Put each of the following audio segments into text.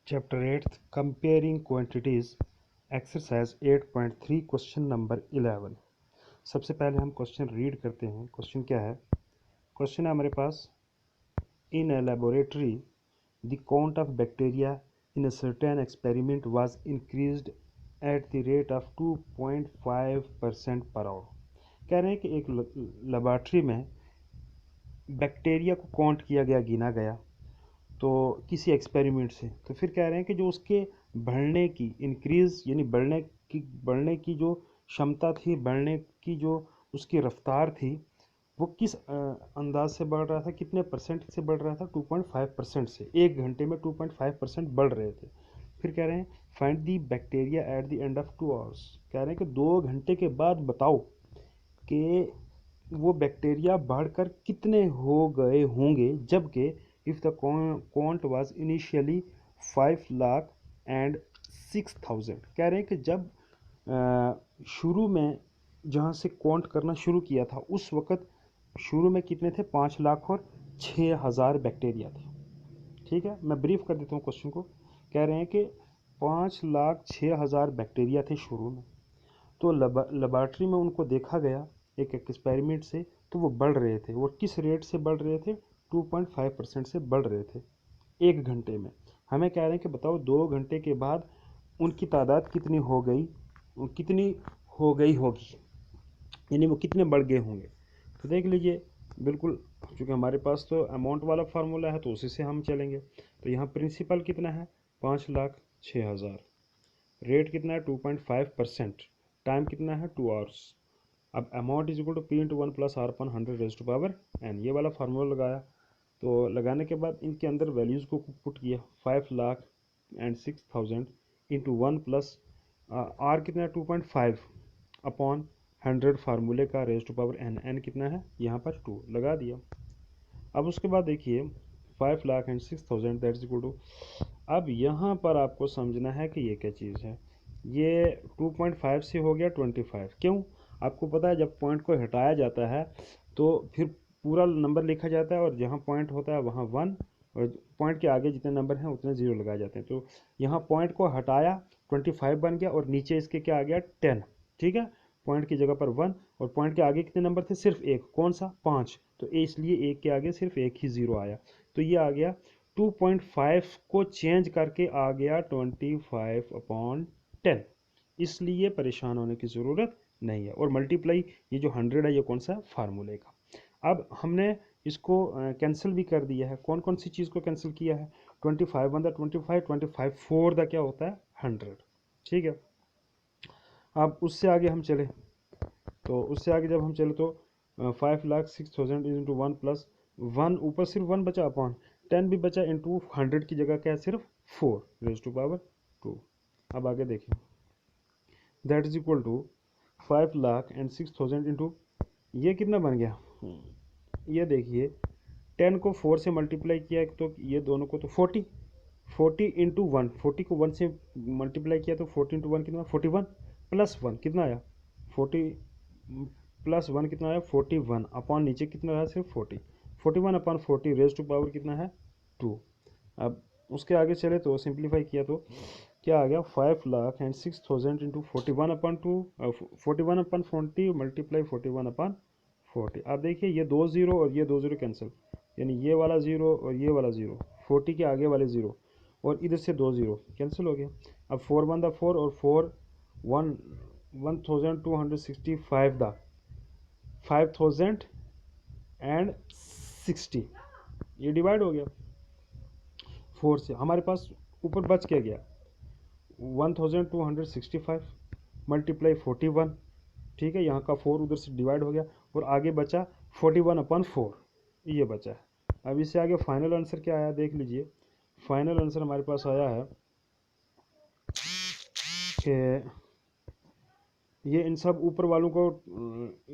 Chapter 8 comparing quantities exercise 8.3 question number 11। सबसे पहले हम क्वेश्चन रीड करते हैं। क्वेश्चन क्या है? क्वेश्चन है हमारे पास, in a laboratory the count of bacteria in a certain experiment was increased at the rate of 2.5% per our. कह रहे हैं कि एक लेबोरेटरी में बैक्टीरिया को काउंट किया गया, गिना गया तो किसी एक्सपेरिमेंट से, तो फिर कह रहे हैं कि जो उसके बढ़ने की इंक्रीज यानी बढ़ने की जो क्षमता थी, बढ़ने की जो उसकी रफ्तार थी, वो किस अंदाज से बढ़ रहा था, कितने परसेंट से बढ़ रहा था? 2.5% से। एक घंटे में 2.5% बढ़ रहे थे। फिर कह रहे हैं find the bacteria at the end of 2 hours. कह रहे हैं कि 2 घंटे के बाद बताओ कि वो बैक्टीरिया बढ़कर कितने हो गए होंगे, जबकि if the count was initially 5,06,000। कह रहे हैं कि जब शुरू में जहाँ से काउंट करना शुरू किया था, उस वक़्त शुरू में कितने थे? 5,00,000 और 6,000 बैक्टीरिया थे। ठीक है, मैं ब्रीफ कर देता हूँ क्वेश्चन को। कह रहे हैं कि 5,06,000 बैक्टीरिया थे शुरू में, तो लेबॉर्ट्री में उनको देखा गया एक एक्सपेरिमेंट से, तो वो बढ़ रहे थे। वो किस रेट से बढ़ रहे थे? 2.5% से बढ़ रहे थे एक घंटे में। हमें कह रहे हैं कि बताओ 2 घंटे के बाद उनकी तादाद कितनी हो गई, होगी, यानी वो कितने बढ़ गए होंगे। तो देख लीजिए, बिल्कुल, क्योंकि हमारे पास तो अमाउंट वाला फार्मूला है तो उसी से हम चलेंगे। तो यहाँ प्रिंसिपल कितना है? 5,06,000। रेट कितना है? 2.5%। टाइम कितना है? 2 आवर्स। अब amount is equal to P into 1 + R/100 ये वाला फार्मूला लगाया। तो लगाने के बाद इनके अंदर वैल्यूज़ को पुट किया। 5,06,000 इंटू 1 + R कितना है? 2.5 अपॉन 100 फार्मूले का n कितना है यहाँ पर? 2 लगा दिया। अब उसके बाद देखिए 5,06,000 दैट्स इक्वल टू, अब यहाँ पर आपको समझना है कि ये क्या चीज़ है। ये 2.5 से हो गया 25। क्यों? आपको पता है जब पॉइंट को हटाया जाता है तो फिर पूरा नंबर लिखा जाता है, और जहाँ पॉइंट होता है वहाँ 1, और पॉइंट के आगे जितने नंबर हैं उतने 0 लगाए जाते हैं। तो यहाँ पॉइंट को हटाया, 25 बन गया, और नीचे इसके क्या आ गया? 10। ठीक है, पॉइंट की जगह पर 1, और पॉइंट के आगे कितने नंबर थे? सिर्फ एक। कौन सा? 5। तो इसलिए एक के आगे सिर्फ एक ही 0 आया। तो ये आ गया 2.5 को चेंज करके आ गया 25/10। इसलिए परेशान होने की ज़रूरत नहीं है। और मल्टीप्लाई ये जो 100 है, ये कौन सा? फार्मूले का। अब हमने इसको कैंसिल भी कर दिया है। कौन कौन सी चीज़ को कैंसिल किया है? 25 वन द 25, 25 4 द क्या होता है? 100। ठीक है, अब उससे आगे हम चले, तो उससे आगे जब हम चले तो 5,06,000 इंटू 1 + 1, ऊपर सिर्फ 1 बचा, अपॉन 10 भी बचा, इंटू 100 की जगह क्या है? सिर्फ 4 raised to power 2। अब आगे देखिए, that is equal to 5,06,000 into, ये कितना बन गया? ये देखिए, 10 को 4 से मल्टीप्लाई किया तो ये दोनों को तो 40, 40 इंटू 1, 40 को 1 से मल्टीप्लाई किया तो 40 इंटू 1 कितना? 41 प्लस 1 कितना आया? 40 प्लस 1 कितना आया? 41 अपॉन नीचे कितना रहा? सिर्फ 40। 41/40 रेज टू पावर कितना है? 2। अब उसके आगे चले तो सिंप्लीफाई किया तो क्या आ गया? 5,06,000 इंटू 41/2, 41/40 मल्टीप्लाई 41/40। अब देखिए, ये 2 0 और ये 2 0 कैंसिल, यानी ये वाला 0 और ये वाला 0, 40 के आगे वाले 0, और इधर से 2 0 कैंसिल हो गया। अब 4 1 4 और 4 1 1,265 द 5,060, ये डिवाइड हो गया 4 से। हमारे पास ऊपर बच क्या गया? 1,265 मल्टीप्लाई 41। ठीक है, यहाँ का 4 उधर से डिवाइड हो गया, और आगे बचा 41/4, ये बचा है। अब इससे आगे फाइनल आंसर क्या आया देख लीजिए। फाइनल आंसर हमारे पास आया है कि ये इन सब ऊपर वालों को,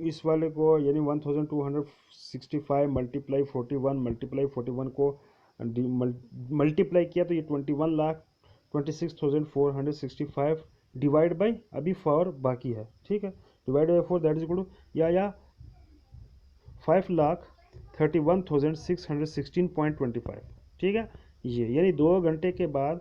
इस वाले को यानी 1,265 मल्टीप्लाई 41 मल्टीप्लाई 41 को मल्टीप्लाई किया तो ये 21,26,465 डिवाइड बाई अभी 4 बाकी है। ठीक है, divide by 4 that is equal to, या 5,31,616.25। ठीक है, ये यानी 2 घंटे के बाद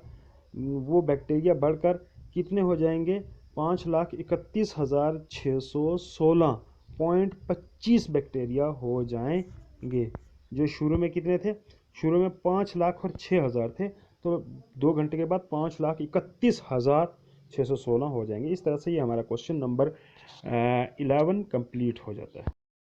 वो बैक्टीरिया बढ़कर कितने हो जाएंगे, 5,31,616.25 बैक्टीरिया हो जाएंगे। जो शुरू में कितने थे, शुरू में 5,00,000 और 6,000 थे, तो 2 घंटे के बाद 5,31,616 हो जाएंगे। इस तरह से ये हमारा क्वेश्चन नंबर 11 कंप्लीट हो जाता है।